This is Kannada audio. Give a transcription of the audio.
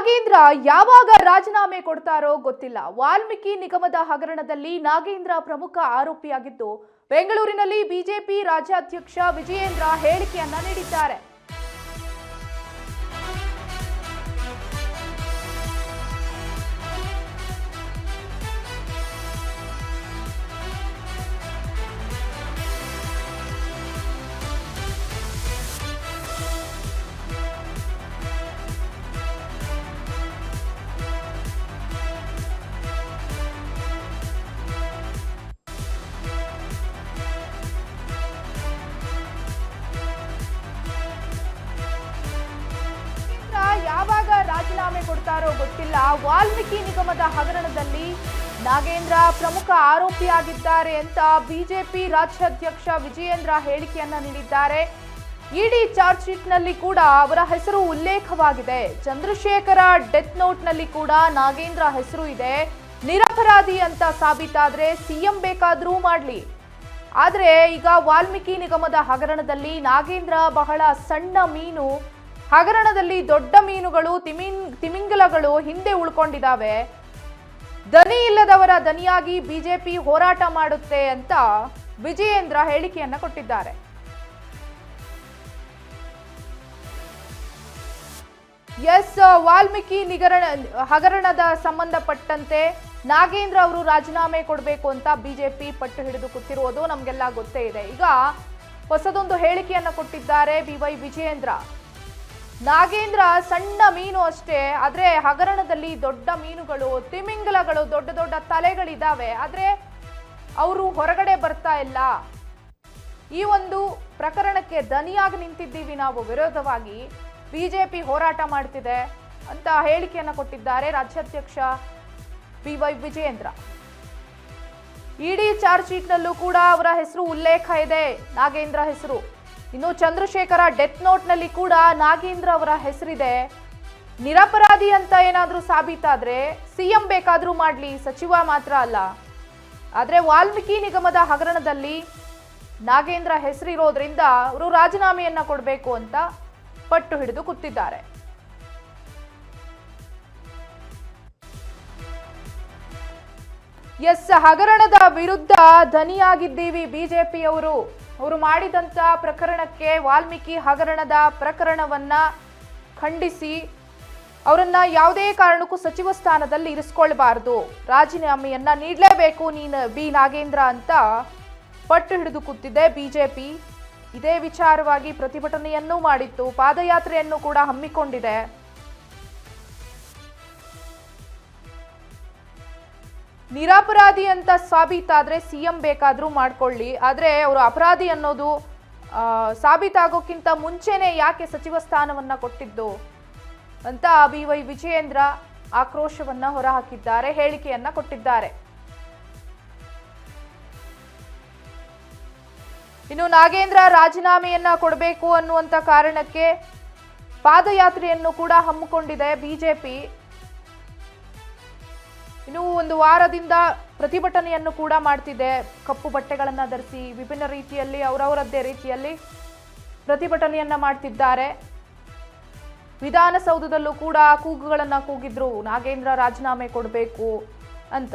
ನಾಗೇಂದ್ರ ಯಾವಾಗ ರಾಜೀನಾಮೆ ಕೊಡ್ತಾರೋ ಗೊತ್ತಿಲ್ಲ. ವಾಲ್ಮೀಕಿ ನಿಗಮದ ಹಗರಣದಲ್ಲಿ ನಾಗೇಂದ್ರ ಪ್ರಮುಖ ಆರೋಪಿಯಾಗಿದ್ದು, ಬೆಂಗಳೂರಿನಲ್ಲಿ ಬಿಜೆಪಿ ರಾಜ್ಯಾಧ್ಯಕ್ಷ ವಿಜಯೇಂದ್ರ ಹೇಳಿಕೆಯನ್ನ ನೀಡಿದ್ದಾರೆ. ಯಾವಾಗ ರಾಜೀನಾಮೆ ಕೊಡ್ತಾರೋ ಗೊತ್ತಿಲ್ಲ. ವಾಲ್ಮೀಕಿ ನಿಗಮದ ಹಗರಣದಲ್ಲಿ ನಾಗೇಂದ್ರ ಪ್ರಮುಖ ಆರೋಪಿಯಾಗಿದ್ದಾರೆ ಅಂತ ಬಿಜೆಪಿ ರಾಜ್ಯಾಧ್ಯಕ್ಷ ವಿಜಯೇಂದ್ರ ಹೇಳಿಕೆಯನ್ನ ನೀಡಿದ್ದಾರೆ. ಇಡಿ ಚಾರ್ಜ್ ಶೀಟ್ ನಲ್ಲಿ ಕೂಡ ಅವರ ಹೆಸರು ಉಲ್ಲೇಖವಾಗಿದೆ. ಚಂದ್ರಶೇಖರ ಡೆತ್ ನೋಟ್ ನಲ್ಲಿ ಕೂಡ ನಾಗೇಂದ್ರ ಹೆಸರು ಇದೆ. ನಿರಪರಾಧಿ ಅಂತ ಸಾಬೀತಾದ್ರೆ ಸಿಎಂ ಬೇಕಾದ್ರೂ ಮಾಡ್ಲಿ. ಆದ್ರೆ ಈಗ ವಾಲ್ಮೀಕಿ ನಿಗಮದ ಹಗರಣದಲ್ಲಿ ನಾಗೇಂದ್ರ ಬಹಳ ಸಣ್ಣ ಮೀನು. ಹಗರಣದಲ್ಲಿ ದೊಡ್ಡ ಮೀನುಗಳು, ತಿಮಿಂಗಲಗಳು ಹಿಂದೆ ಉಳ್ಕೊಂಡಿದ್ದಾವೆ. ದನಿ ಇಲ್ಲದವರ ದನಿಯಾಗಿ ಬಿಜೆಪಿ ಹೋರಾಟ ಮಾಡುತ್ತೆ ಅಂತ ವಿಜಯೇಂದ್ರ ಹೇಳಿಕೆಯನ್ನ ಕೊಟ್ಟಿದ್ದಾರೆ. ವಾಲ್ಮೀಕಿ ಹಗರಣದ ಸಂಬಂಧಪಟ್ಟಂತೆ ನಾಗೇಂದ್ರ ಅವರು ರಾಜೀನಾಮೆ ಕೊಡಬೇಕು ಅಂತ ಬಿಜೆಪಿ ಪಟ್ಟು ಹಿಡಿದು ಕೂತಿರುವುದು ನಮ್ಗೆಲ್ಲ ಗೊತ್ತೇ ಇದೆ. ಈಗ ಹೊಸದೊಂದು ಹೇಳಿಕೆಯನ್ನ ಕೊಟ್ಟಿದ್ದಾರೆ ಬಿವೈ ವಿಜಯೇಂದ್ರ. ನಾಗೇಂದ್ರ ಸಣ್ಣ ಮೀನು ಅಷ್ಟೇ, ಆದ್ರೆ ಹಗರಣದಲ್ಲಿ ದೊಡ್ಡ ಮೀನುಗಳು, ತಿಮಿಂಗಲಗಳು, ದೊಡ್ಡ ದೊಡ್ಡ ತಲೆಗಳಿದಾವೆ. ಆದ್ರೆ ಅವರು ಹೊರಗಡೆ ಬರ್ತಾ ಇಲ್ಲ. ಈ ಒಂದು ಪ್ರಕರಣಕ್ಕೆ ದನಿಯಾಗಿ ನಿಂತಿದ್ದೀವಿ ನಾವು, ವಿರೋಧವಾಗಿ ಬಿಜೆಪಿ ಹೋರಾಟ ಮಾಡ್ತಿದೆ ಅಂತ ಹೇಳಿಕೆಯನ್ನ ಕೊಟ್ಟಿದ್ದಾರೆ ರಾಜ್ಯಾಧ್ಯಕ್ಷ ಬಿವೈ ವಿಜಯೇಂದ್ರ. ಇಡಿ ಚಾರ್ಜ್ ಶೀಟ್ ನಲ್ಲೂ ಕೂಡ ಅವರ ಹೆಸರು ಉಲ್ಲೇಖ ಇದೆ, ನಾಗೇಂದ್ರ ಹೆಸರು. ಇನ್ನು ಚಂದ್ರಶೇಖರ ಡೆತ್ ನೋಟ್ ನಲ್ಲಿ ಕೂಡ ನಾಗೇಂದ್ರ ಅವರ ಹೆಸರಿದೆ. ನಿರಪರಾಧಿ ಅಂತ ಏನಾದ್ರೂ ಸಾಬೀತಾದ್ರೆ ಸಿಎಂ ಬೇಕಾದ್ರೂ ಮಾಡ್ಲಿ, ಸಚಿವ ಮಾತ್ರ ಅಲ್ಲ. ಆದ್ರೆ ವಾಲ್ಮೀಕಿ ನಿಗಮದ ಹಗರಣದಲ್ಲಿ ನಾಗೇಂದ್ರ ಹೆಸರಿರೋದ್ರಿಂದ ಅವರು ರಾಜೀನಾಮೆಯನ್ನ ಕೊಡಬೇಕು ಅಂತ ಪಟ್ಟು ಹಿಡಿದು ಕೂತಿದ್ದಾರೆ. ಹಗರಣದ ವಿರುದ್ಧ ಧನಿಯಾಗಿದ್ದೀವಿ ಬಿಜೆಪಿಯವರು. ಅವರು ಮಾಡಿದಂತ ಪ್ರಕರಣಕ್ಕೆ, ವಾಲ್ಮೀಕಿ ಹಗರಣದ ಪ್ರಕರಣವನ್ನ ಖಂಡಿಸಿ ಅವರನ್ನ ಯಾವುದೇ ಕಾರಣಕ್ಕೂ ಸಚಿವ ಸ್ಥಾನದಲ್ಲಿ ಇರಿಸಿಕೊಳ್ಳಬಾರದು, ರಾಜೀನಾಮೆಯನ್ನ ನೀಡಲೇಬೇಕು ಬಿ ನಾಗೇಂದ್ರ ಅಂತ ಪಟ್ಟು ಹಿಡಿದು ಕೂತಿದೆ ಬಿಜೆಪಿ. ಇದೇ ವಿಚಾರವಾಗಿ ಪ್ರತಿಭಟನೆಯನ್ನೂ ಮಾಡಿತ್ತು, ಪಾದಯಾತ್ರೆಯನ್ನು ಕೂಡ ಹಮ್ಮಿಕೊಂಡಿದೆ. ನಿರಪರಾಧಿ ಅಂತ ಸಾಬೀತಾದ್ರೆ ಸಿಎಂ ಬೇಕಾದ್ರೂ ಮಾಡ್ಕೊಳ್ಳಿ, ಆದ್ರೆ ಅವರು ಅಪರಾಧಿ ಅನ್ನೋದು ಸಾಬೀತಾಗೋಕ್ಕಿಂತ ಮುಂಚೆನೆ ಯಾಕೆ ಸಚಿವ ಸ್ಥಾನವನ್ನ ಕೊಟ್ಟಿದ್ದು ಅಂತ ಬಿವೈ ವಿಜಯೇಂದ್ರ ಆಕ್ರೋಶವನ್ನ ಹೊರಹಾಕಿದ್ದಾರೆ, ಹೇಳಿಕೆಯನ್ನ ಕೊಟ್ಟಿದ್ದಾರೆ. ಇನ್ನು ನಾಗೇಂದ್ರ ರಾಜೀನಾಮೆಯನ್ನ ಕೊಡಬೇಕು ಅನ್ನುವಂತ ಕಾರಣಕ್ಕೆ ಪಾದಯಾತ್ರೆಯನ್ನು ಕೂಡ ಹಮ್ಮಿಕೊಂಡಿದೆ ಬಿಜೆಪಿ. ಇನ್ನು ಒಂದು ವಾರದಿಂದ ಪ್ರತಿಭಟನೆಯನ್ನು ಕೂಡ ಮಾಡ್ತಿದೆ. ಕಪ್ಪು ಬಟ್ಟೆಗಳನ್ನ ಧರಿಸಿ ವಿಭಿನ್ನ ರೀತಿಯಲ್ಲಿ ಅವರವರದ್ದೇ ರೀತಿಯಲ್ಲಿ ಪ್ರತಿಭಟನೆಯನ್ನ ಮಾಡ್ತಿದ್ದಾರೆ. ವಿಧಾನಸೌಧದಲ್ಲೂ ಕೂಡ ಕೂಗುಗಳನ್ನ ಕೂಗಿದ್ರು, ನಾಗೇಂದ್ರ ರಾಜೀನಾಮೆ ಕೊಡಬೇಕು ಅಂತ.